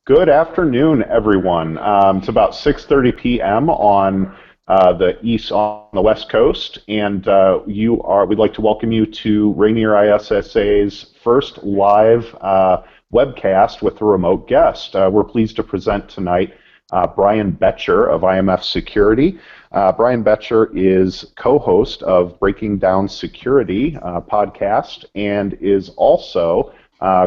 Good afternoon, everyone. It's about 6:30 p.m. on the West Coast, and we'd like to welcome you to Rainier ISSA's first live webcast with a remote guest. We're pleased to present tonight Brian Boettcher of IMF Security. Brian Boettcher is co-host of Breaking Down Security podcast and is also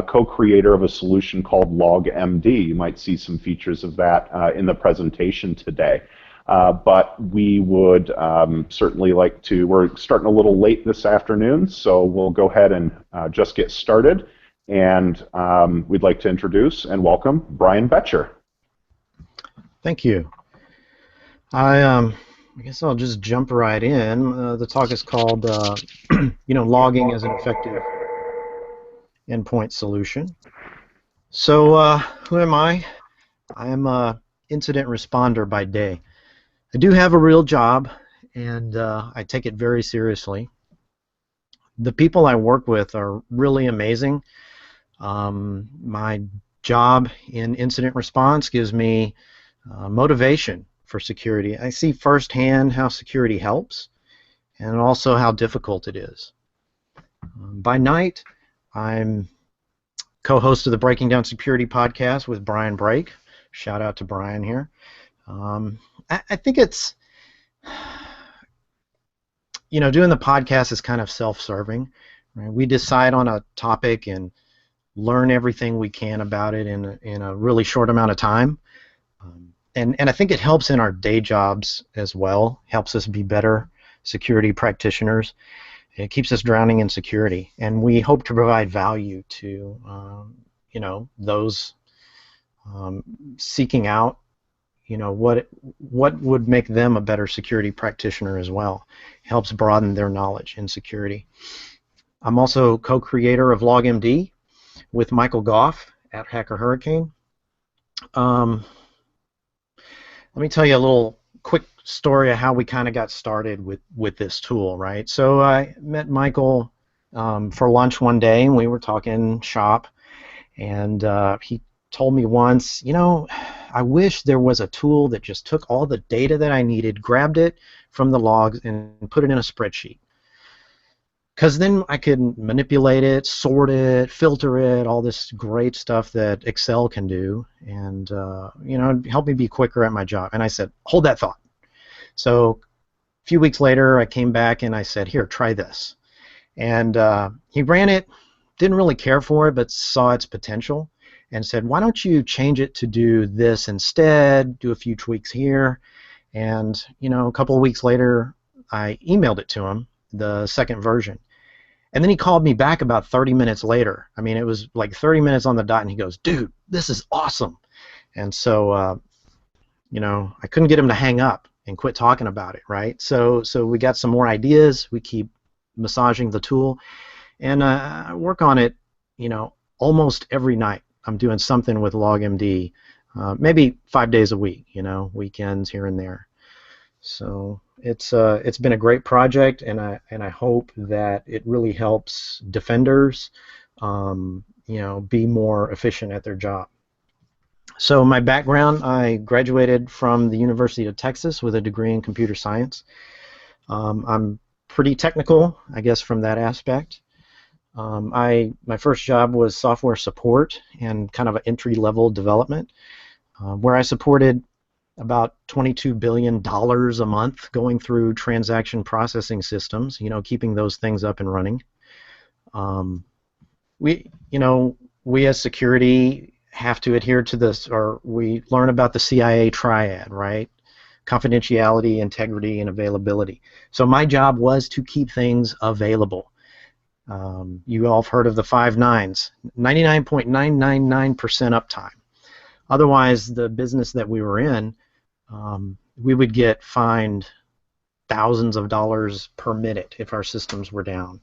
co-creator of a solution called LogMD. You might see some features of that in the presentation today. But we would certainly like to, we're starting a little late this afternoon, so we'll go ahead and just get started. And we'd like to introduce and welcome Brian Boettcher. Thank you. I guess I'll just jump right in. The talk is called, logging as an effective endpoint solution. So who am I? I am an incident responder by day. I do have a real job, and I take it very seriously. The people I work with are really amazing. My job in incident response gives me motivation for security. I see firsthand how security helps and also how difficult it is. By night, I'm co-host of the Breaking Down Security podcast with Brian Brake. Shout out to Brian here. I think it's, doing the podcast is kind of self-serving. Right? We decide on a topic and learn everything we can about it in a really short amount of time. And I think it helps in our day jobs as well, helps us be better security practitioners. It keeps us drowning in security, and we hope to provide value to, those seeking out, what would make them a better security practitioner as well. It helps broaden their knowledge in security. I'm also co-creator of LogMD with Michael Goff at Hacker Hurricane. Let me tell you a little quick story of how we kind of got started with this tool, right? So I met Michael for lunch one day, and we were talking shop, and he told me once, I wish there was a tool that just took all the data that I needed, grabbed it from the logs, and put it in a spreadsheet. Because then I could manipulate it, sort it, filter it, all this great stuff that Excel can do, and help me be quicker at my job. And I said, hold that thought. So a few weeks later, I came back and I said, here, try this. And he ran it, didn't really care for it, but saw its potential, and said, why don't you change it to do this instead, do a few tweaks here. And a couple of weeks later, I emailed it to him, the second version. And then he called me back about 30 minutes later. I mean, it was like 30 minutes on the dot, and he goes, dude, this is awesome. And so, I couldn't get him to hang up and quit talking about it, right? So we got some more ideas. We keep massaging the tool, and I work on it, almost every night. I'm doing something with LogMD, maybe 5 days a week, weekends here and there. So it's been a great project, and I hope that it really helps defenders, be more efficient at their job. So my background, I graduated from the University of Texas with a degree in computer science. I'm pretty technical, I guess, from that aspect. My first job was software support and kind of an entry-level development, where I supported about $22 billion a month going through transaction processing systems, keeping those things up and running. We as security have to adhere to this, or we learn about the CIA triad, right? Confidentiality, integrity, and availability. So my job was to keep things available. You all have heard of the 5 nines, 99.999% uptime. Otherwise, the business that we were in, we would get fined thousands of dollars per minute if our systems were down.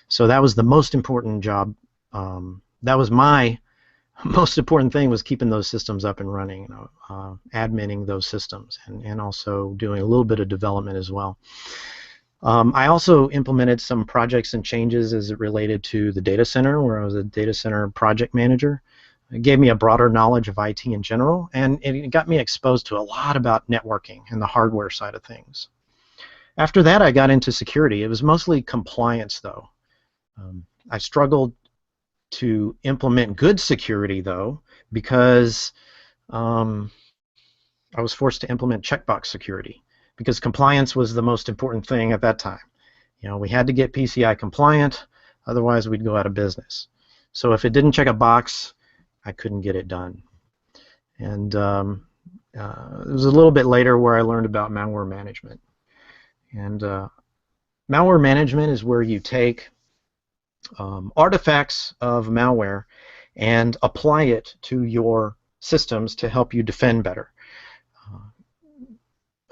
So that was the most important job. That was my most important thing, was keeping those systems up and running, adminning those systems, and also doing a little bit of development as well. I also implemented some projects and changes as it related to the data center, where I was a data center project manager. It gave me a broader knowledge of IT in general, and it got me exposed to a lot about networking and the hardware side of things. After that, I got into security. It was mostly compliance, though. I struggled to implement good security, though, because I was forced to implement checkbox security, because compliance was the most important thing at that time. You know, we had to get PCI compliant, otherwise we'd go out of business. So if it didn't check a box, I couldn't get it done. And it was a little bit later where I learned about malware management. And malware management is where you take artifacts of malware and apply it to your systems to help you defend better.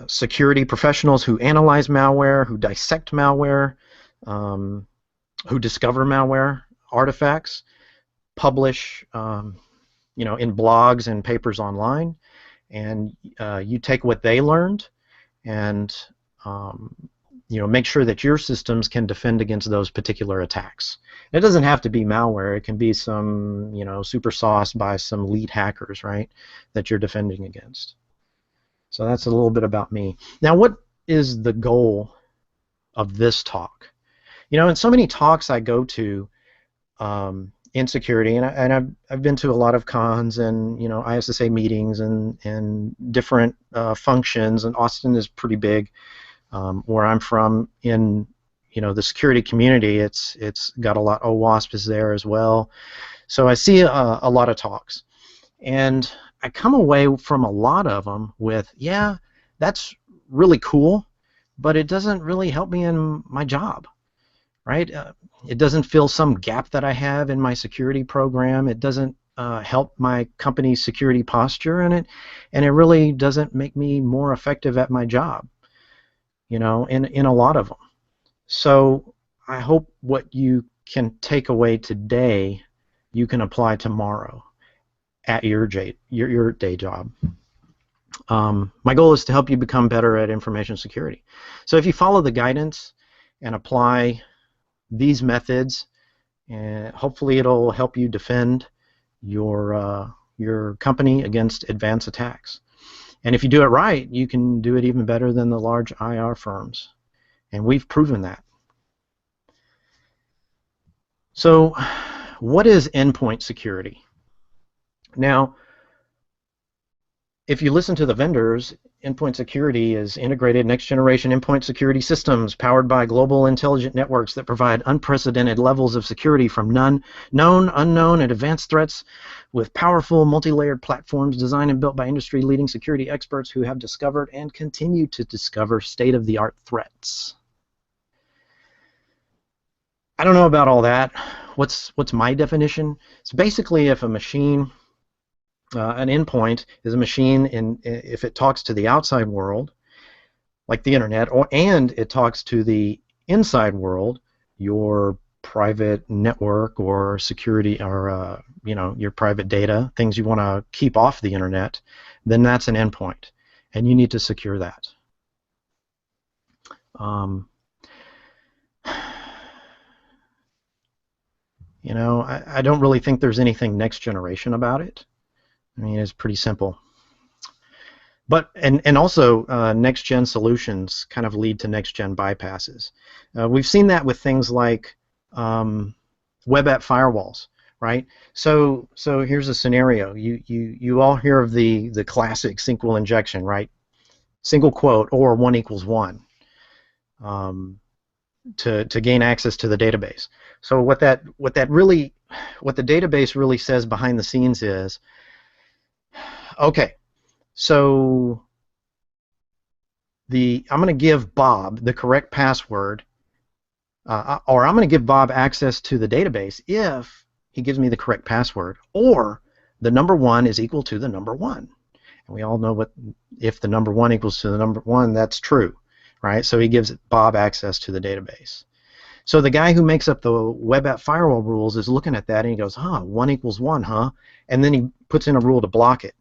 Security professionals who analyze malware, who dissect malware, who discover malware artifacts, publish you know, in blogs and papers online, and you take what they learned and you know, make sure that your systems can defend against those particular attacks. It doesn't have to be malware. It can be some, you know, super sauce by some lead hackers, right, that you're defending against. So that's a little bit about me. Now, what is the goal of this talk? You know, in so many talks I go to in security, and I've been to a lot of cons and, you know, ISSA meetings and different functions, and Austin is pretty big. Where I'm from, in, you know, the security community, it's got a lot. OWASP is there as well. So I see a lot of talks, and I come away from a lot of them with, yeah, that's really cool, but it doesn't really help me in my job, right? It doesn't fill some gap that I have in my security program. It doesn't help my company's security posture, and it really doesn't make me more effective at my job, you know, in a lot of them. So I hope what you can take away today, you can apply tomorrow at your day job. My goal is to help you become better at information security. So if you follow the guidance and apply these methods, hopefully it'll help you defend your company against advanced attacks. And if you do it right, you can do it even better than the large IR firms. And we've proven that. So what is endpoint security? Now, if you listen to the vendors, endpoint security is integrated next-generation endpoint security systems powered by global intelligent networks that provide unprecedented levels of security from known, unknown, and advanced threats, with powerful multi-layered platforms designed and built by industry-leading security experts who have discovered and continue to discover state-of-the-art threats. I don't know about all that. What's my definition? It's basically if a machine, an endpoint is a machine, if it talks to the outside world, like the internet, and it talks to the inside world, your private network or security, or you know, your private data, things you want to keep off the internet, then that's an endpoint, and you need to secure that. You know, I don't really think there's anything next generation about it. I mean, it's pretty simple. But and also next-gen solutions kind of lead to next-gen bypasses. We've seen that with things like web app firewalls, right? So here's a scenario. You all hear of the classic SQL injection, right? Single quote or 1 equals 1 to gain access to the database. So what the database really says behind the scenes is, okay, so I'm going to give Bob the correct password, or I'm going to give Bob access to the database if he gives me the correct password, or the number 1 is equal to the number 1. And we all know what, if the number 1 equals to the number 1, that's true, right? So he gives Bob access to the database. So the guy who makes up the web app firewall rules is looking at that and he goes, 1 equals 1, huh? And then he puts in a rule to block it.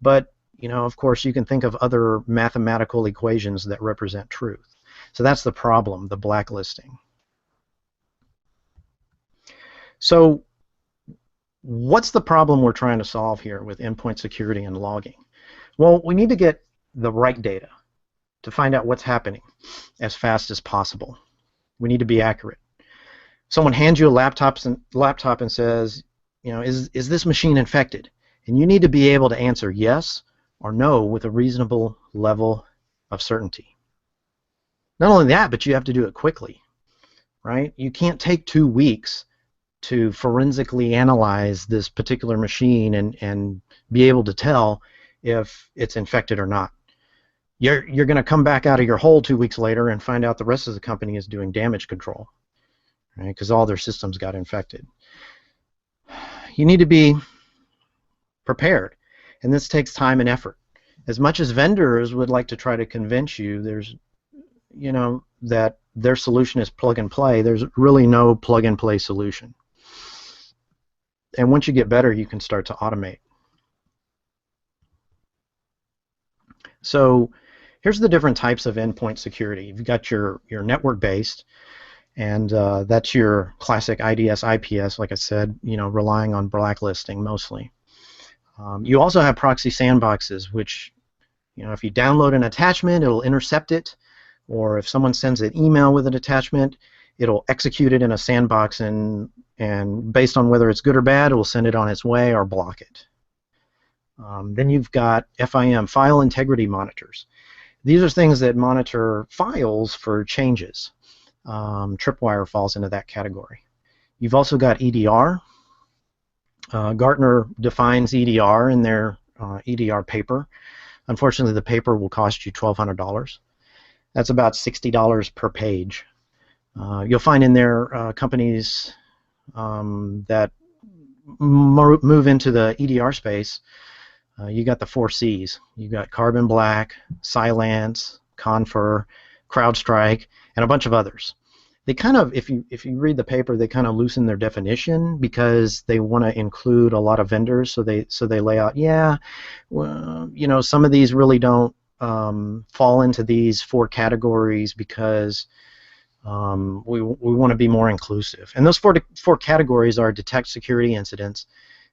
But, you know, of course, you can think of other mathematical equations that represent truth. So that's the problem, the blacklisting. So what's the problem we're trying to solve here with endpoint security and logging? Well, we need to get the right data to find out what's happening as fast as possible. We need to be accurate. Someone hands you a laptop and says, you know, is this machine infected? And you need to be able to answer yes or no with a reasonable level of certainty. Not only that, but you have to do it quickly, right? You can't take 2 weeks to forensically analyze this particular machine and be able to tell if it's infected or not. You're going to come back out of your hole 2 weeks later and find out the rest of the company is doing damage control, right? Because all their systems got infected. You need to be prepared, and this takes time and effort. As much as vendors would like to try to convince you that their solution is plug and play, there's really no plug and play solution. And once you get better, you can start to automate. So here's the different types of endpoint security. You've got your network-based, and that's your classic IDS, IPS, like I said, relying on blacklisting mostly. You also have proxy sandboxes, which, if you download an attachment, it'll intercept it, or if someone sends an email with an attachment, it'll execute it in a sandbox, and based on whether it's good or bad, it will send it on its way or block it. Then you've got FIM, file integrity monitors. These are things that monitor files for changes. Tripwire falls into that category. You've also got EDR. Gartner defines EDR in their EDR paper. Unfortunately, the paper will cost you $1,200. That's about $60 per page. You'll find in there companies that move into the EDR space. You got the 4 C's. You got Carbon Black, Cylance, Confer, CrowdStrike, and a bunch of others. They kind of, if you read the paper, they kind of loosen their definition because they want to include a lot of vendors. So they lay out, well, some of these really don't fall into these 4 categories because we want to be more inclusive. And those four categories are detect security incidents,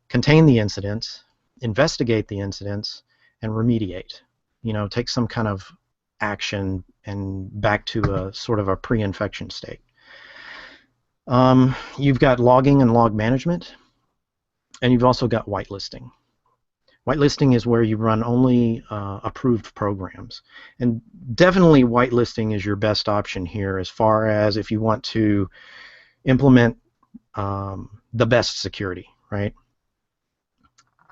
contain the incidents, investigate the incidents, and remediate. Take some kind of action and back to a sort of a pre-infection state. You've got logging and log management, and you've also got whitelisting. Whitelisting is where you run only approved programs, and definitely whitelisting is your best option here as far as if you want to implement the best security, right?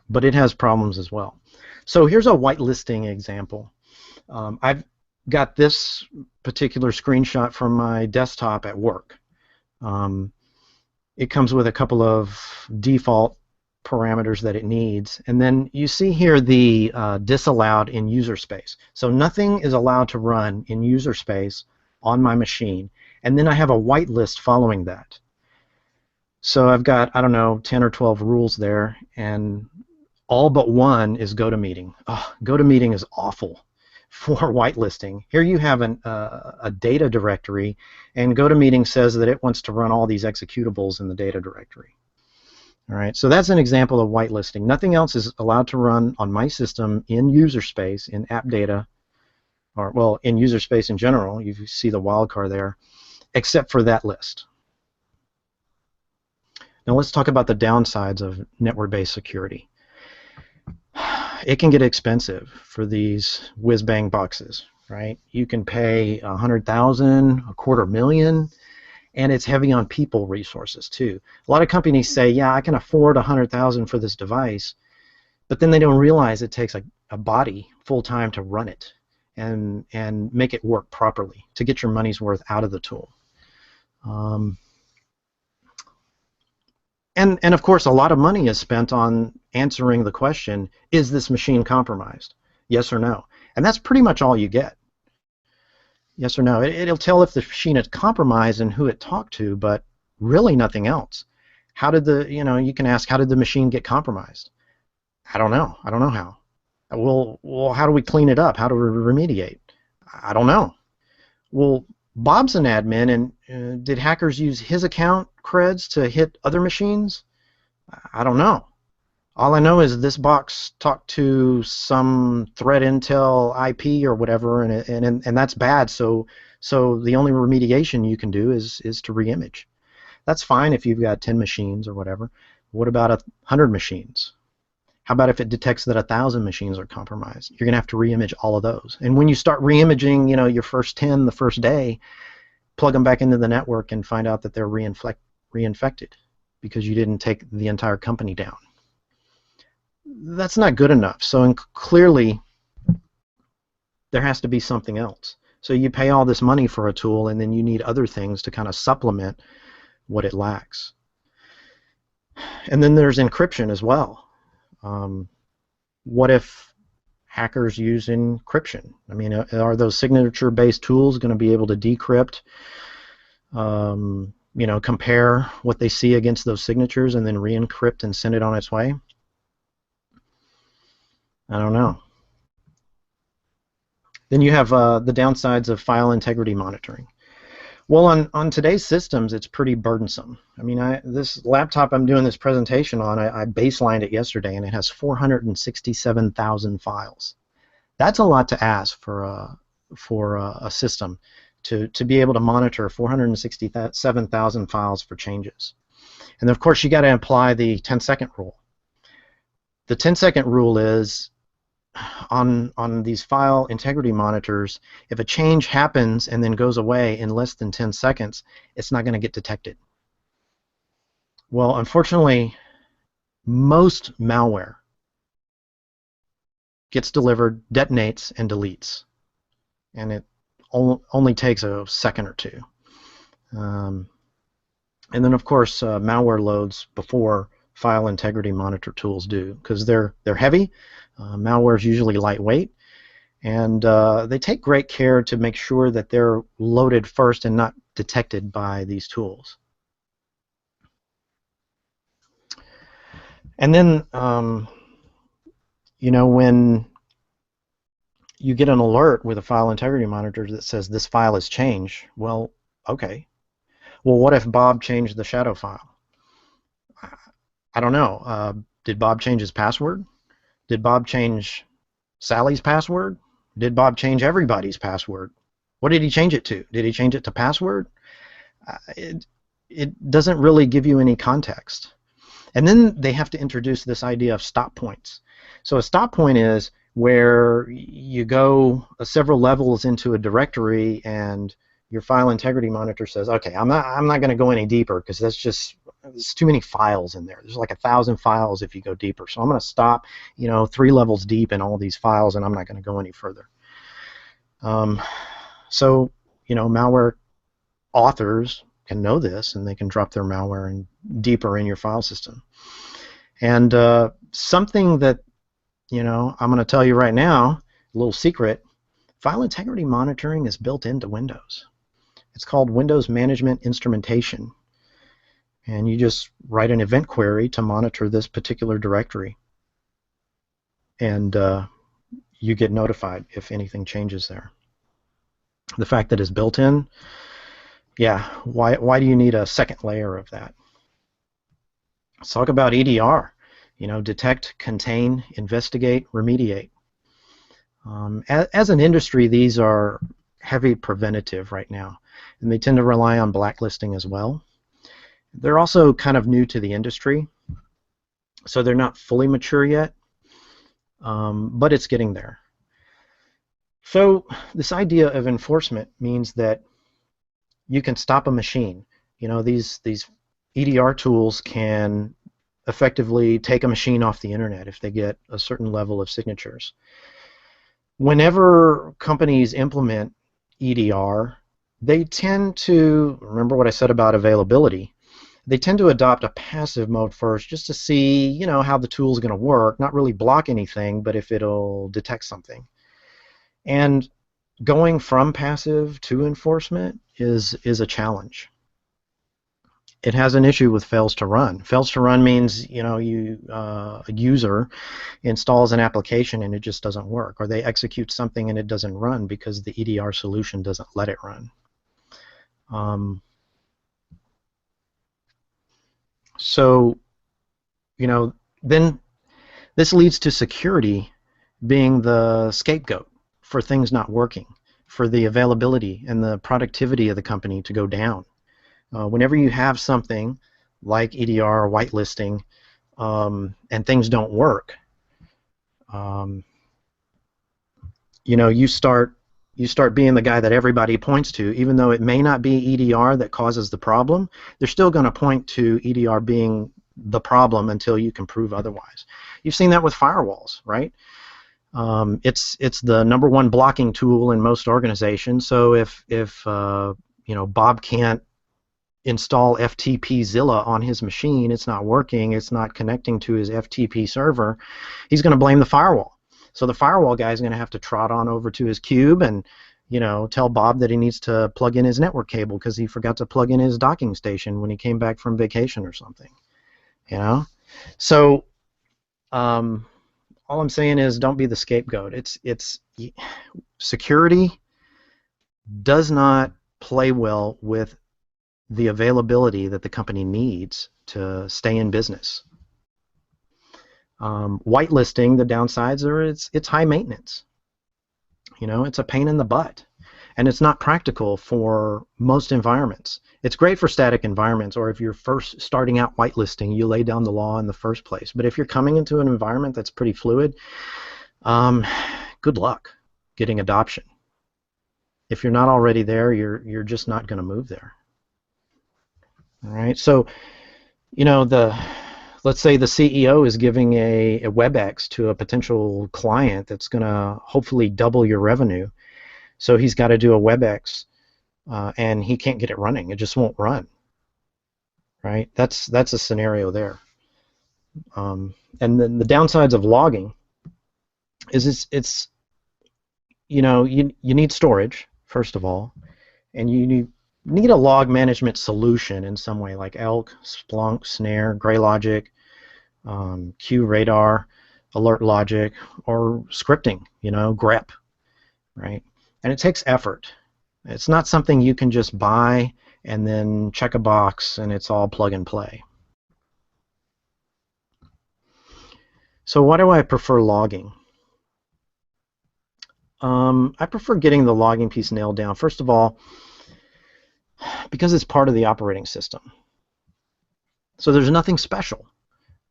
But it has problems as well. So here's a whitelisting example. I've got this particular screenshot from my desktop at work. It comes with a couple of default parameters that it needs, and then you see here the disallowed in user space. So nothing is allowed to run in user space on my machine, and then I have a whitelist following that. So I've got, I don't know, 10 or 12 rules there, and all but one is GoToMeeting. Oh, GoToMeeting is awful for whitelisting. Here you have a data directory, and GoToMeeting says that it wants to run all these executables in the data directory. All right, so that's an example of whitelisting. Nothing else is allowed to run on my system in user space, in app data, or, well, in user space in general. You see the wildcard there, except for that list. Now let's talk about the downsides of network-based security. It can get expensive for these whiz-bang boxes, right? You can pay $100,000, $250,000, and it's heavy on people resources too. A lot of companies say, yeah, I can afford $100,000 for this device, but then they don't realize it takes a body full-time to run it and make it work properly to get your money's worth out of the tool. And of course, a lot of money is spent on answering the question, is this machine compromised? Yes or no. And that's pretty much all you get. Yes or no. It'll tell if the machine is compromised and who it talked to, but really nothing else. How did you can ask, how did the machine get compromised? I don't know. I don't know how. Well, how do we clean it up? How do we remediate? I don't know. Well, Bob's an admin, and did hackers use his account creds to hit other machines? I don't know. All I know is this box talked to some threat intel IP or whatever, and that's bad. So the only remediation you can do is to reimage. That's fine if you've got 10 machines or whatever. What about 100 machines? How about if it detects that 1,000 machines are compromised? You're going to have to reimage all of those. And when you start reimaging, your first 10 the first day, plug them back into the network and find out that they're reinfected because you didn't take the entire company down. That's not good enough. So clearly, there has to be something else. So you pay all this money for a tool, and then you need other things to kind of supplement what it lacks. And then there's encryption as well. What if hackers use encryption? I mean, are those signature-based tools going to be able to decrypt, compare what they see against those signatures and then re-encrypt and send it on its way? I don't know. Then you have the downsides of file integrity monitoring. Well, on today's systems, it's pretty burdensome. I mean, this laptop I'm doing this presentation on, I baselined it yesterday, and it has 467,000 files. That's a lot to ask for a system to be able to monitor 467,000 files for changes. And of course, you got to apply the 10-second rule. The 10-second rule is on these file integrity monitors, if a change happens and then goes away in less than 10 seconds, it's not going to get detected. Well, unfortunately, most malware gets delivered, detonates, and deletes. And it only takes a second or two. And then, of course, malware loads before file integrity monitor tools do, because they're heavy. Malware is usually lightweight, and they take great care to make sure that they're loaded first and not detected by these tools. And then, when you get an alert with a file integrity monitor that says this file has changed, well, okay. Well, what if Bob changed the shadow file? I don't know. Did Bob change his password? Did Bob change Sally's password? Did Bob change everybody's password? What did he change it to? Did he change it to password? It doesn't really give you any context. And then they have to introduce this idea of stop points. So a stop point is where you go several levels into a directory and your file integrity monitor says, okay, I'm not going to go any deeper because there's too many files in there. There's like 1,000 files if you go deeper. So I'm going to stop, 3 levels deep in all these files, and I'm not going to go any further. So, malware authors can know this, and they can drop their malware deeper in your file system. And something that, I'm going to tell you right now, a little secret, file integrity monitoring is built into Windows. It's called Windows Management Instrumentation. And you just write an event query to monitor this particular directory. And you get notified if anything changes there. The fact that it's built in, yeah, why do you need a second layer of that? Let's talk about EDR. Detect, contain, investigate, remediate. As an industry, these are heavy preventative right now, and they tend to rely on blacklisting as well. They're also kind of new to the industry, so they're not fully mature yet, but it's getting there. So this idea of enforcement means that you can stop a machine. These EDR tools can effectively take a machine off the internet if they get a certain level of signatures. Whenever companies implement EDR, they tend to, remember what I said about availability, they tend to adopt a passive mode first just to see, how the tool is going to work, not really block anything, but if it'll detect something. And going from passive to enforcement is a challenge. It has an issue with fails to run. Fails to run means, a user installs an application and it just doesn't work, or they execute something and it doesn't run because the EDR solution doesn't let it run. So you know, then this leads to security being the scapegoat for things not working, for the availability and the productivity of the company to go down. Whenever you have something like EDR or whitelisting, and things don't work, you start being the guy that everybody points to, even though it may not be EDR that causes the problem. They're still going to point to EDR being the problem until you can prove otherwise. You've seen that with firewalls, right? It's the #1 blocking tool in most organizations. So if Bob can't install FTPzilla on his machine, it's not working, it's not connecting to his FTP server, he's going to blame the firewall. So the firewall guy is going to have to trot on over to his cube and tell Bob that he needs to plug in his network cable because he forgot to plug in his docking station when he came back from vacation or something. So all I'm saying is don't be the scapegoat. It's security does not play well with the availability that the company needs to stay in business. Whitelisting, the downsides are it's high maintenance. It's a pain in the butt, and it's not practical for most environments. It's great for static environments, or if you're first starting out whitelisting, you lay down the law in the first place. But if you're coming into an environment that's pretty fluid, good luck getting adoption. If you're not already there, you're just not going to move there. All right, so let's say the CEO is giving a WebEx to a potential client that's going to hopefully double your revenue. So he's got to do a WebEx, and he can't get it running. It just won't run. Right? That's a scenario there. And then the downsides of logging is it's you need storage first of all, and you need a log management solution in some way, like Elk, Splunk, Snare, GrayLogic, QRadar, AlertLogic, or scripting, grep, right? And it takes effort. It's not something you can just buy and then check a box and it's all plug and play. So why do I prefer logging? I prefer getting the logging piece nailed down. First of all, because it's part of the operating system. So there's nothing special.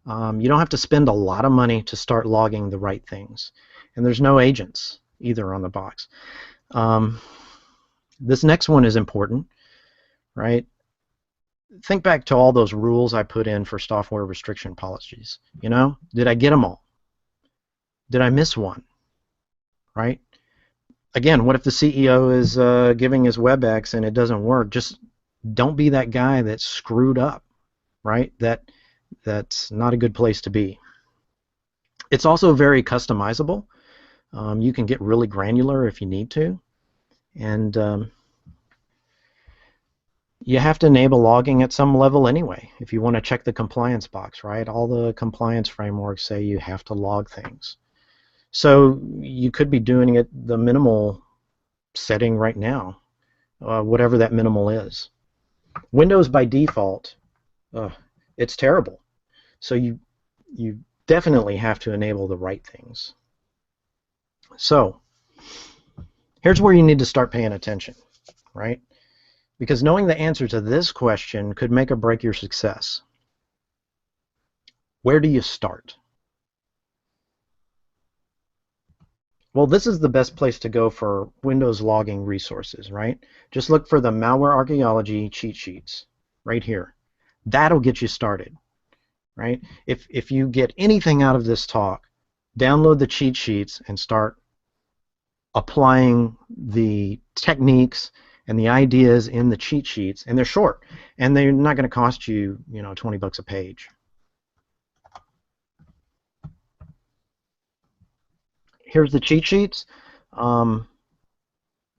You don't have to spend a lot of money to start logging the right things. And there's no agents either on the box. This next one is important, right? Think back to all those rules I put in for software restriction policies. Did I get them all? Did I miss one? Right? Again, what if the CEO is giving his WebEx and it doesn't work? Just don't be that guy that's screwed up, right? That's not a good place to be. It's also very customizable. You can get really granular if you need to. And you have to enable logging at some level anyway if you want to check the compliance box, right? All the compliance frameworks say you have to log things. So you could be doing it the minimal setting right now, whatever that minimal is. Windows by default, it's terrible. So you definitely have to enable the right things. So here's where you need to start paying attention, right? Because knowing the answer to this question could make or break your success. Where do you start? Well, this is the best place to go for Windows logging resources, right? Just look for the Malware Archaeology cheat sheets right here. That'll get you started, right? If you get anything out of this talk, download the cheat sheets and start applying the techniques and the ideas in the cheat sheets, and they're short, and they're not going to cost you, 20 bucks a page. Here's the cheat sheets.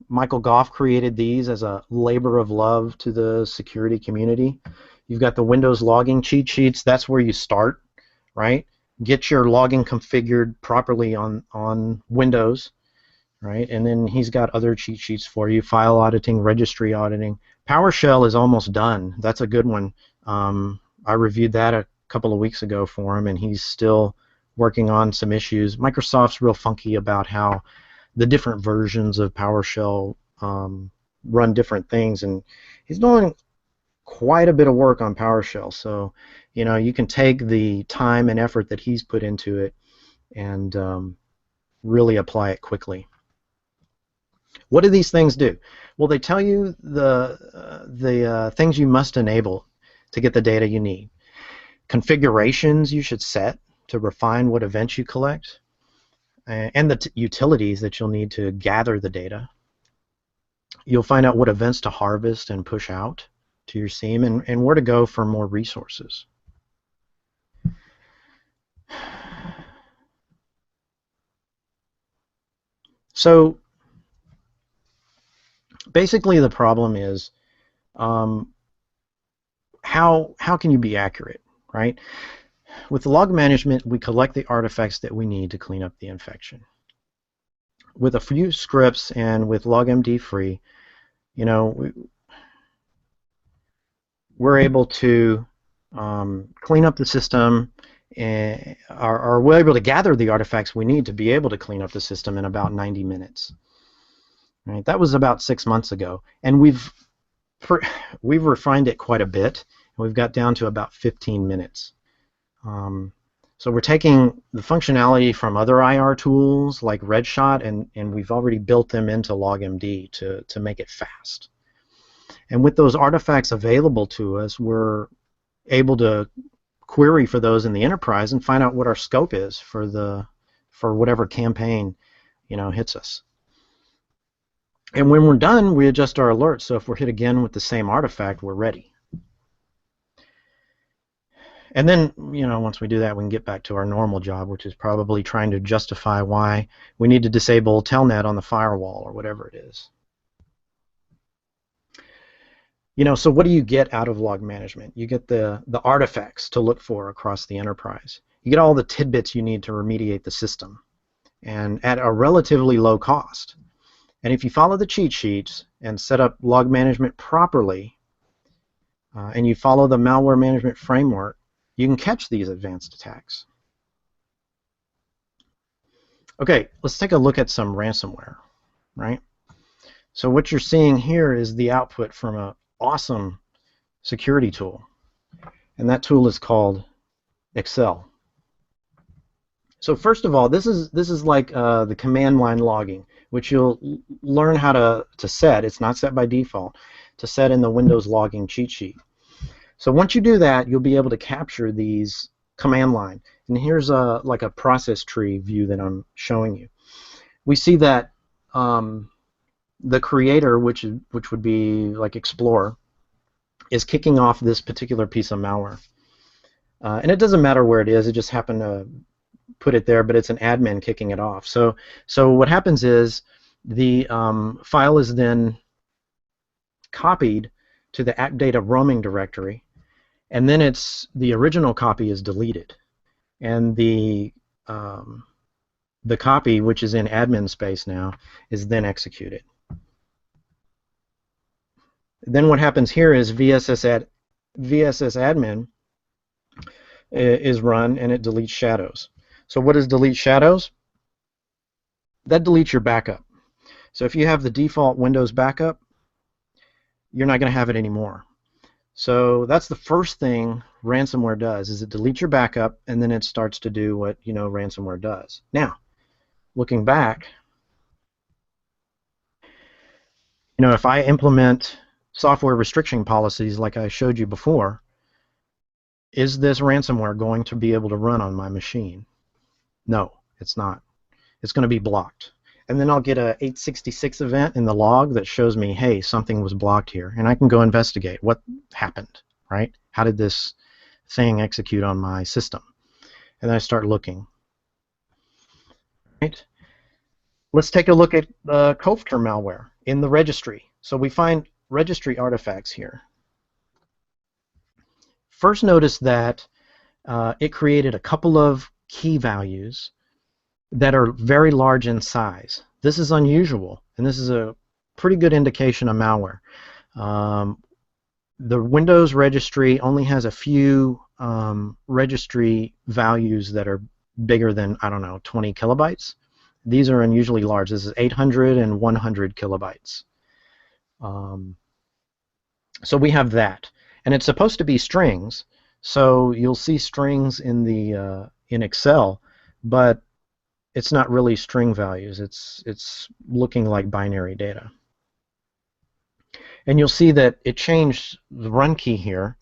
Michael Goff created these as a labor of love to the security community. You've got the Windows logging cheat sheets. That's where you start, right? Get your logging configured properly on Windows, right? And then he's got other cheat sheets for you: file auditing, registry auditing. PowerShell is almost done. That's a good one. I reviewed that a couple of weeks ago for him, and he's still working on some issues. Microsoft's real funky about how the different versions of PowerShell run different things, and he's doing quite a bit of work on PowerShell. So, you know, you can take the time and effort that he's put into it and really apply it quickly. What do these things do? Well, they tell you the things you must enable to get the data you need. Configurations you should set to refine what events you collect, and the utilities that you'll need to gather the data. You'll find out what events to harvest and push out to your SIEM, and where to go for more resources. So basically the problem is how can you be accurate, right? With the log management, we collect the artifacts that we need to clean up the infection. With a few scripts and with LogMD free, you know, we're able to clean up the system, and are we're able to gather the artifacts we need to be able to clean up the system in about 90 minutes. Right? That was about 6 months ago, and we've refined it quite a bit. We've got down to about 15 minutes. So we're taking the functionality from other IR tools like Redshot, and we've already built them into LogMD to make it fast. And with those artifacts available to us, we're able to query for those in the enterprise and find out what our scope is for whatever campaign, you know, hits us. And when we're done, we adjust our alerts. So if we're hit again with the same artifact, we're ready. And then, you know, once we do that, we can get back to our normal job, which is probably trying to justify why we need to disable Telnet on the firewall or whatever it is. You know, so what do you get out of log management? You get the artifacts to look for across the enterprise. You get all the tidbits you need to remediate the system, and at a relatively low cost. And if you follow the cheat sheets and set up log management properly, and you follow the malware management framework, you can catch these advanced attacks. Okay, let's take a look at some ransomware, right? So what you're seeing here is the output from an awesome security tool, and that tool is called Excel. So first of all, this is like the command line logging, which you'll learn how to set. It's not set by default, to set in the Windows logging cheat sheet. So once you do that, you'll be able to capture these command line. And here's like a process tree view that I'm showing you. We see that the creator, which would be like Explorer, is kicking off this particular piece of malware. And it doesn't matter where it is, it just happened to put it there, but it's an admin kicking it off. So what happens is the file is then copied to the app data roaming directory, and then the original copy is deleted, and the copy, which is in admin space now, is then executed. Then what happens here is VSS admin is run, and it deletes shadows. So what is delete shadows? That deletes your backup. So if you have the default Windows backup, you're not going to have it anymore. So that's the first thing ransomware does, is it deletes your backup, and then it starts to do what, you know, ransomware does. Now, looking back, you know, if I implement software restriction policies like I showed you before, is this ransomware going to be able to run on my machine? No, it's not. It's going to be blocked. And then I'll get a 866 event in the log that shows me, hey, something was blocked here, and I can go investigate what happened, right? How did this thing execute on my system? And then I start looking. Right? Let's take a look at Boettcher malware in the registry. So we find registry artifacts here. First, notice that it created a couple of key values that are very large in size. This is unusual, and this is a pretty good indication of malware. the Windows registry only has a few registry values that are bigger than, I don't know, 20 kilobytes. These are unusually large. This is 800 and 100 kilobytes. So we have that, and it's supposed to be strings. So you'll see strings in the in Excel, but it's not really string values. It's looking like binary data. And you'll see that it changed the run key here.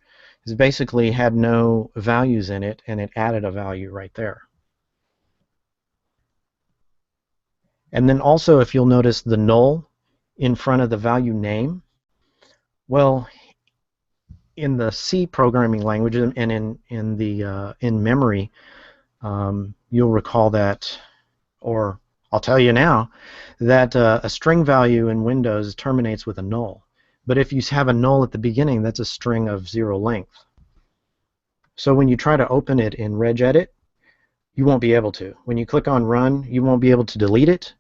It basically had no values in it, and it added a value right there. And then also, if you'll notice the null in front of the value name, well, in the C programming language and in memory, you'll recall that, or I'll tell you now, that a string value in Windows terminates with a null. But if you have a null at the beginning, that's a string of 0 length. So when you try to open it in regedit, you won't be able to. When you click on Run, you won't be able to delete it.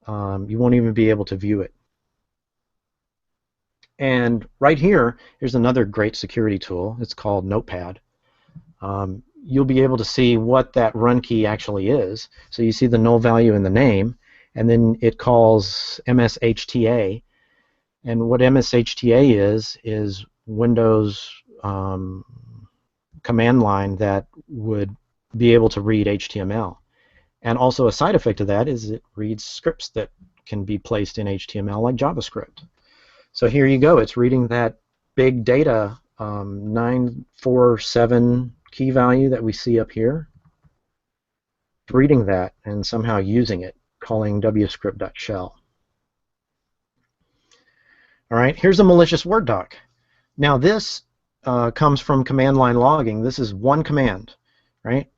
You won't even be able to view it. And right here, here's another great security tool. It's called Notepad. You'll be able to see what that run key actually is. So you see the null value in the name, and then it calls MSHTA. And what MSHTA is Windows command line that would be able to read HTML. And also a side effect of that is it reads scripts that can be placed in HTML like JavaScript. So here you go. It's reading that big data 947 key value that we see up here. It's reading that and somehow using it, calling wscript.shell. All right, here's a malicious Word doc. Now this comes from command line logging. This is one command, right?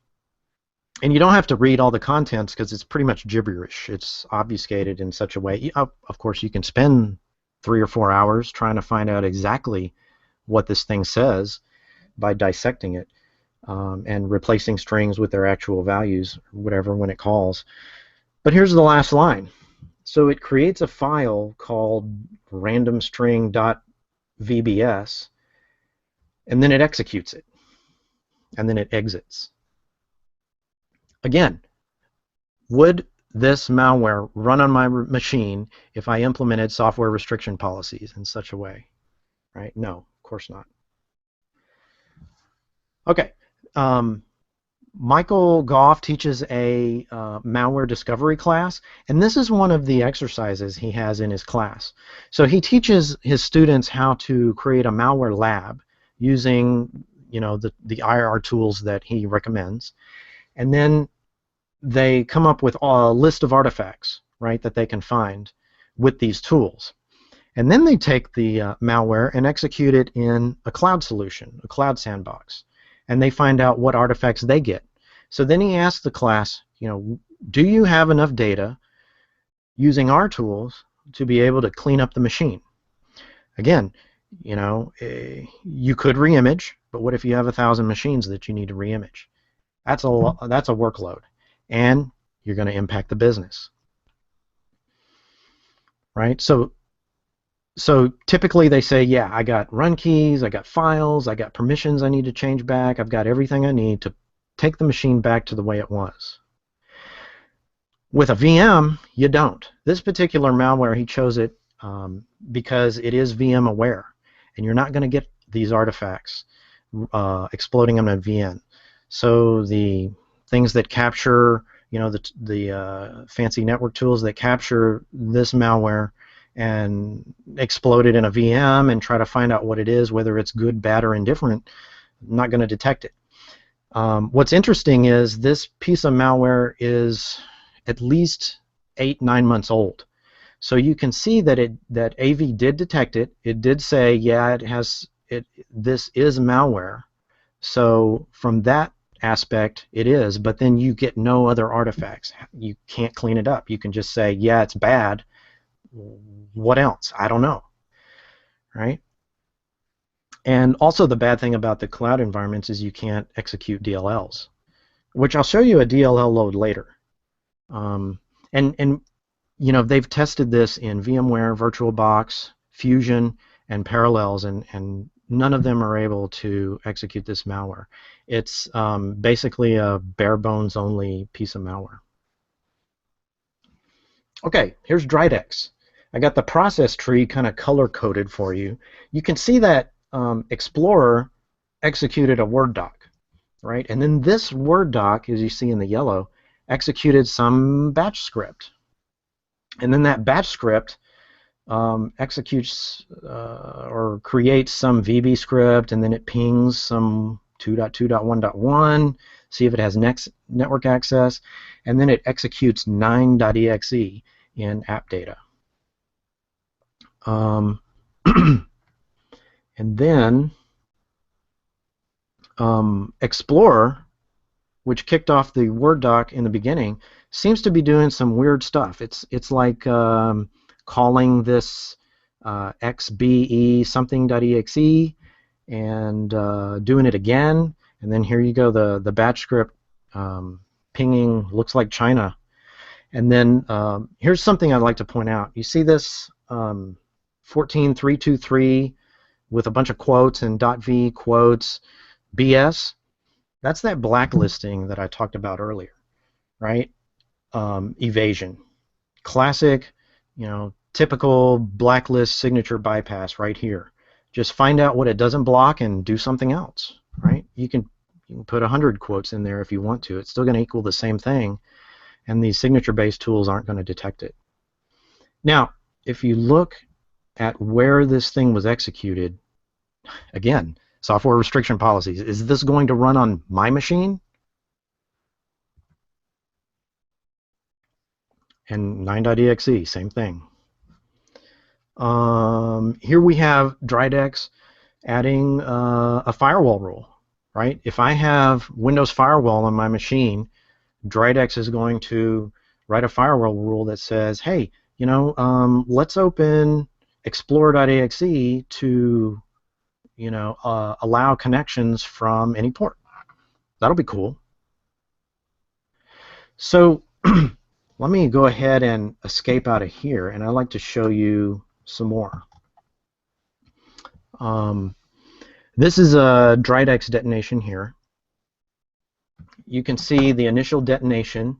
And you don't have to read all the contents because it's pretty much gibberish. It's obfuscated in such a way. Of course, you can spend 3 or 4 hours trying to find out exactly what this thing says by dissecting it and replacing strings with their actual values, whatever, when it calls. But here's the last line. So it creates a file called randomstring.vbs, and then it executes it, and then it exits. Again, would this malware run on my machine if I implemented software restriction policies in such a way? Right? No, of course not. Okay. Michael Goff teaches a malware discovery class, and this is one of the exercises he has in his class. So he teaches his students how to create a malware lab using, the IR tools that he recommends, and then they come up with a list of artifacts, right, that they can find with these tools. And then they take the malware and execute it in a cloud solution, a cloud sandbox, and they find out what artifacts they get. So then he asks the class, do you have enough data using our tools to be able to clean up the machine? Again, you could reimage, but what if you have 1,000 machines that you need to reimage? That's a workload, and you're going to impact the business, right? So typically they say, yeah, I got run keys, I got files, I got permissions I need to change back, I've got everything I need to take the machine back to the way it was. With a VM, you don't. This particular malware, he chose it because it is VM aware, and you're not going to get these artifacts exploding on a VM. So the things that capture, the fancy network tools that capture this malware and explode it in a VM and try to find out what it is, whether it's good, bad, or indifferent, not going to detect it. What's interesting is this piece of malware is at least 8-9 months old. So you can see that that AV did detect it. It did say, yeah, this is malware. So from that aspect, it is, but then you get no other artifacts. You can't clean it up. You can just say, yeah, it's bad. What else? I don't know. Right? And also the bad thing about the cloud environments is you can't execute DLLs, which I'll show you a DLL load later. They've tested this in VMware, VirtualBox, Fusion, and Parallels, and none of them are able to execute this malware. It's basically a bare bones only piece of malware. Okay, here's Dridex. I got the process tree kind of color coded for you. You can see that Explorer executed a Word doc, right? And then this Word doc, as you see in the yellow, executed some batch script. And then that batch script executes or creates some VB script, and then it pings some 2.2.1.1, see if it has network access, and then it executes 9.exe in app data. And then Explorer, which kicked off the Word doc in the beginning, seems to be doing some weird stuff. It's like calling this xbe something.exe and doing it again, and then here you go, the batch script pinging looks like China. And then here's something I'd like to point out. You see this 14323 with a bunch of quotes and .v quotes BS? That's that blacklisting that I talked about earlier, right? Evasion. Classic, typical blacklist signature bypass right here. Just find out what it doesn't block and do something else, right? You can put 100 quotes in there if you want to. It's still going to equal the same thing, and these signature-based tools aren't going to detect it. Now, if you look at where this thing was executed, again, software restriction policies, is this going to run on my machine? And 9.exe, same thing. Here we have Dridex adding a firewall rule, right? If I have Windows Firewall on my machine, Dridex is going to write a firewall rule that says, hey, let's open explorer.exe to, allow connections from any port. That'll be cool. So let me go ahead and escape out of here, and I'd like to show you some more. This is a Dridex detonation here. You can see the initial detonation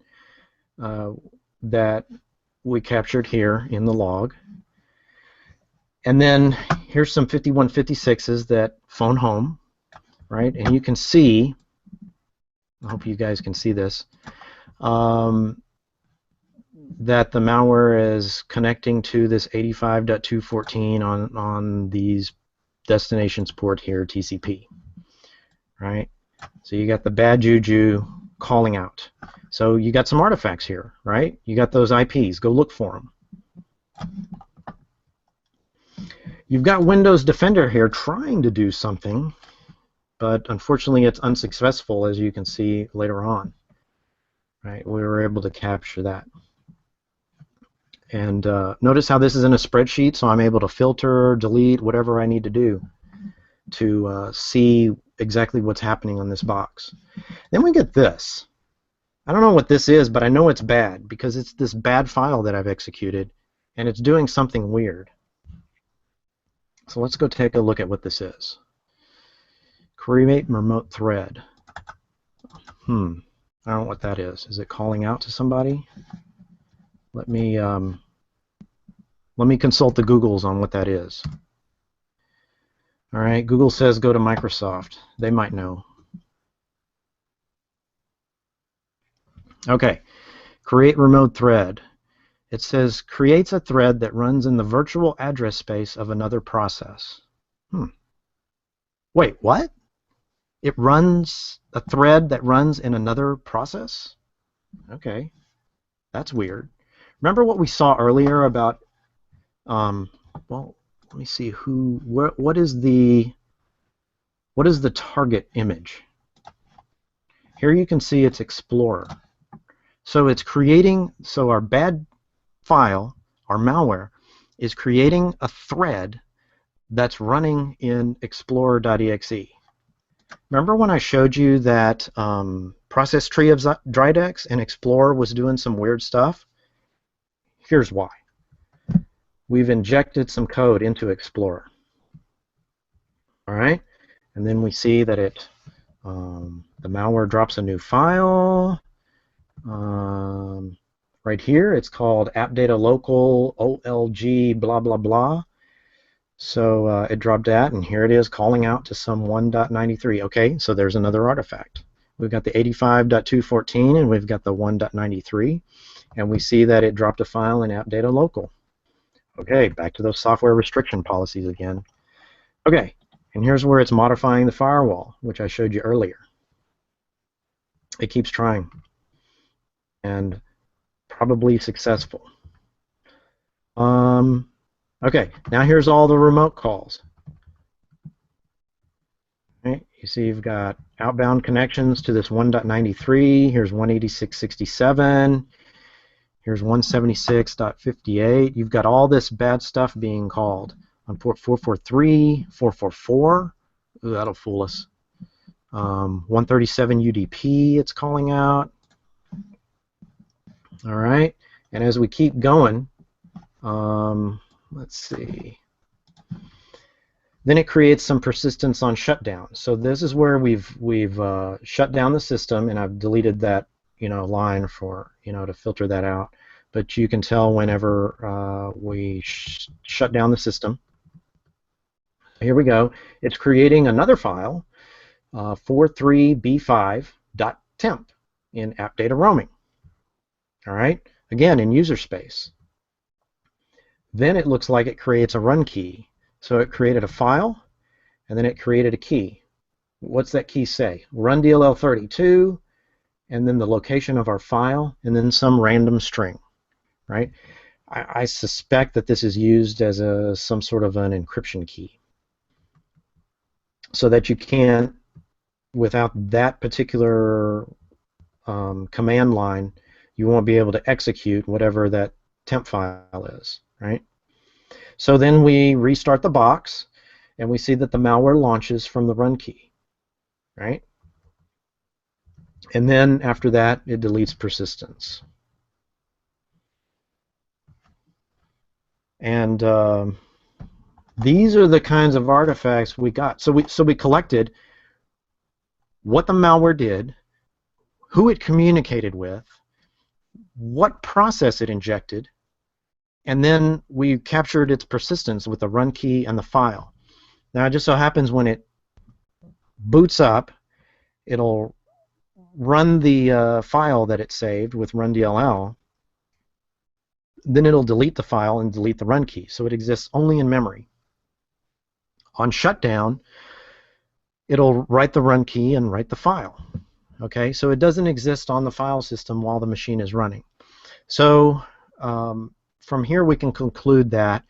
that we captured here in the log. And then here's some 5156s that phone home, right? And you can see, I hope you guys can see this, that the malware is connecting to this 85.214 on these destinations port here, TCP, right? So you got the bad juju calling out. So you got some artifacts here, right? You got those IPs. Go look for them. You've got Windows Defender here trying to do something, but unfortunately it's unsuccessful, as you can see later on. Right? We were able to capture that. And notice how this is in a spreadsheet, so I'm able to filter, delete, whatever I need to do to see exactly what's happening on this box. Then we get this. I don't know what this is, but I know it's bad because it's this bad file that I've executed, and it's doing something weird. So let's go take a look at what this is. Create remote thread. I don't know what that is. Is it calling out to somebody? Let me consult the Googles on what that is. All right, Google says go to Microsoft. They might know. Okay, create remote thread. It says creates a thread that runs in the virtual address space of another process. Wait, what? It runs a thread that runs in another process? Okay, that's weird. Remember what we saw earlier about, well, let me see what is the target image? Here you can see it's Explorer. So it's creating, so our bad file, our malware, is creating a thread that's running in explorer.exe. Remember when I showed you that process tree of Dridex and Explorer was doing some weird stuff? Here's why. We've injected some code into Explorer. All right, and then we see that the malware drops a new file. Right here, it's called app data local olg blah blah blah. So it dropped that, and here it is calling out to some 1.93. Okay, so there's another artifact. We've got the 85.214 and we've got the 1.93, and we see that it dropped a file in app data local. Okay, back to those software restriction policies again. Okay, and here's where it's modifying the firewall, which I showed you earlier. It keeps trying, and probably successful. Okay, now here's all the remote calls. Right, you see you've got outbound connections to this 1.93. Here's 186.67. Here's 176.58. You've got all this bad stuff being called on port 443, 444. Ooh, that'll fool us. 137 UDP it's calling out. All right, and as we keep going, let's see. Then it creates some persistence on shutdown. So this is where we've shut down the system, and I've deleted that line for to filter that out. But you can tell whenever we shut down the system. Here we go. It's creating another file, 43b5.temp in app data roaming. All right. Again, in user space. Then it looks like it creates a run key. So it created a file, and then it created a key. What's that key say? Run DLL32, and then the location of our file, and then some random string, right? I suspect that this is used as some sort of an encryption key, so that you can't, without that particular command line, you won't be able to execute whatever that temp file is, right? So then we restart the box, and we see that the malware launches from the run key, right? And then after that, it deletes persistence. And these are the kinds of artifacts we got. So we collected what the malware did, who it communicated with, what process it injected, and then we captured its persistence with the run key and the file. Now it just so happens when it boots up, it'll run the file that it saved with run.dll, then it'll delete the file and delete the run key, so it exists only in memory. On shutdown, it'll write the run key and write the file. Okay, so it doesn't exist on the file system while the machine is running. So from here we can conclude that,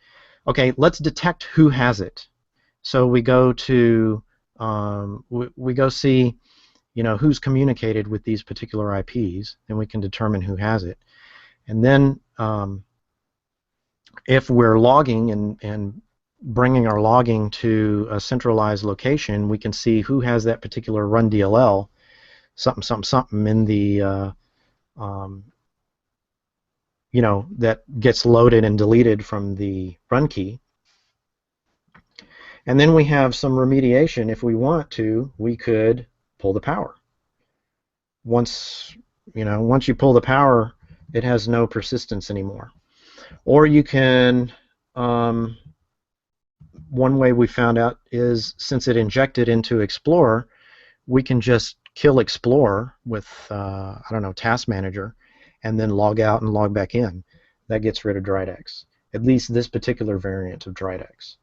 okay, let's detect who has it. So we go to we go see who's communicated with these particular IPs, and we can determine who has it. And then if we're logging and bringing our logging to a centralized location, we can see who has that particular run DLL something something something in the that gets loaded and deleted from the run key. And then we have some remediation. If we want to, we could pull the power. Once you pull the power, it has no persistence anymore. Or you can, one way we found out is, since it injected into Explorer, we can just kill Explorer with, I don't know, Task Manager, and then log out and log back in. That gets rid of DriedX, at least this particular variant of DriedX.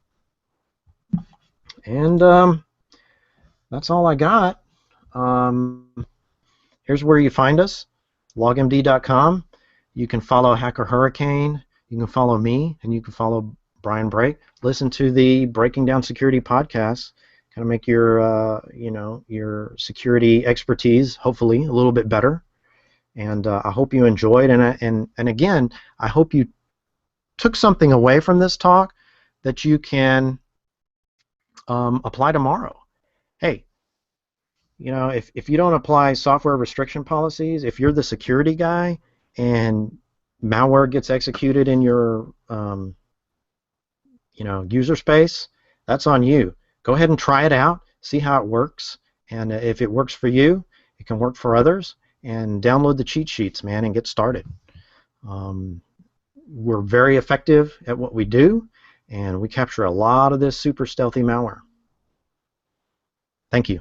And that's all I got. Here's where you find us, logmd.com. You can follow Hacker Hurricane, you can follow me, and you can follow Brian Brake. Listen to the Breaking Down Security podcast. Kind of make your your security expertise hopefully a little bit better. And I hope you enjoyed, and again, I hope you took something away from this talk that you can apply tomorrow. Hey, if you don't apply software restriction policies, if you're the security guy and malware gets executed in your user space, that's on you. go ahead and try it out, see how it works, and if it works for you, it can work for others, and download the cheat sheets, man, and get started. We're very effective at what we do, and we capture a lot of this super stealthy malware. Thank you.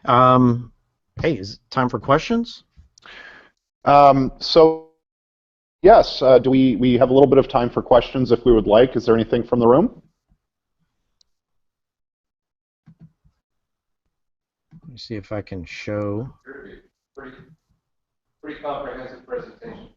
Hey, is it time for questions? So yes, do we have a little bit of time for questions if we would like? Is there anything from the room? Let me see if I can show. Pretty comprehensive presentation.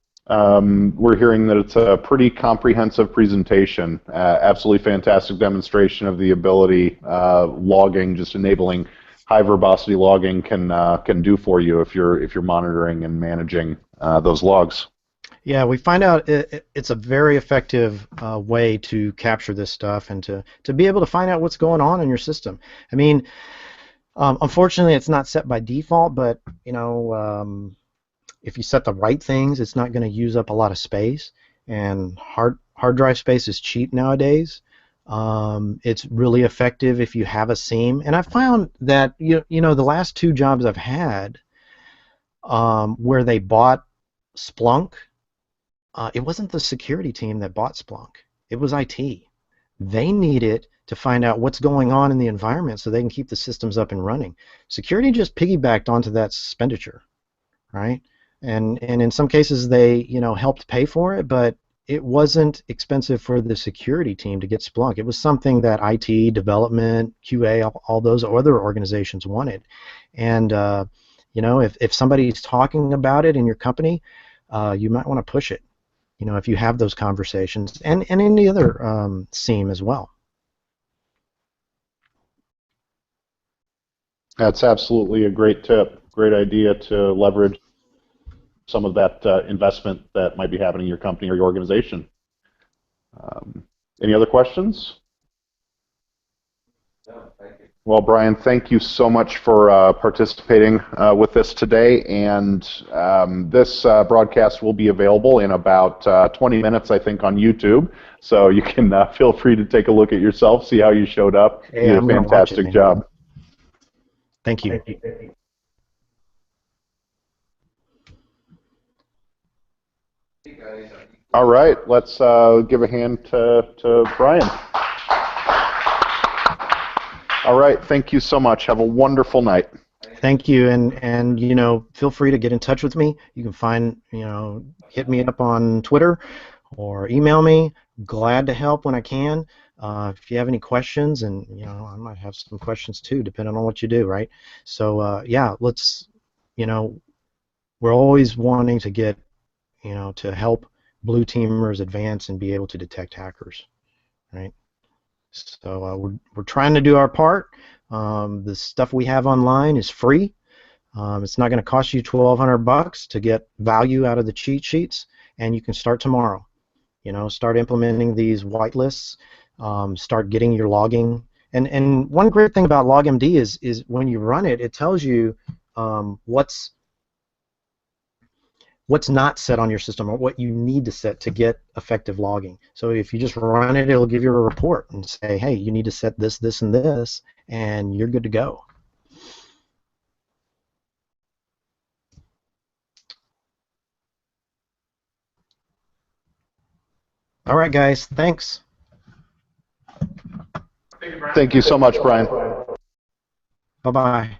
We're hearing that it's a pretty comprehensive presentation. Absolutely fantastic demonstration of the ability logging, just enabling high verbosity logging can do for you if you're monitoring and managing those logs. Yeah, we find out it's a very effective way to capture this stuff and to be able to find out what's going on in your system. I mean, unfortunately, it's not set by default, but you know, if you set the right things, it's not going to use up a lot of space. And hard drive space is cheap nowadays. It's really effective if you have a seam. And I found that you know the last 2 jobs I've had where they bought Splunk, it wasn't the security team that bought Splunk. It was IT. They need it to find out what's going on in the environment so they can keep the systems up and running. Security just piggybacked onto that expenditure, right? And in some cases they helped pay for it, but it wasn't expensive for the security team to get Splunk. It was something that IT, development, QA, all those other organizations wanted. And if somebody's talking about it in your company, you might want to push it. If you have those conversations, and any other SIEM as well. That's absolutely a great tip, great idea to leverage some of that investment that might be happening in your company or your organization. Any other questions? No, thank you. Well, Brian, thank you so much for participating with us today. And this broadcast will be available in about 20 minutes, I think, on YouTube. So you can feel free to take a look at yourself, see how you showed up. Hey, you did I'm a gonna watch it, fantastic man. job. Thank you. Thank you. All right, let's give a hand to Brian. All right, thank you so much. Have a wonderful night. Thank you, and feel free to get in touch with me. You can find hit me up on Twitter or email me. Glad to help when I can. If you have any questions, and I might have some questions too, depending on what you do, right? So yeah, let's we're always wanting to get to help blue teamers advance and be able to detect hackers, right? So we're trying to do our part. The stuff we have online is free. It's not going to cost you $1,200 to get value out of the cheat sheets, and you can start tomorrow. Start implementing these whitelists. Start getting your logging. And one great thing about LogMD is when you run it, it tells you what's not set on your system or what you need to set to get effective logging. So if you just run it, it'll give you a report and say, hey, you need to set this, this, and this, and you're good to go. All right, guys, thanks. Thank you so much, Brian. Bye-bye.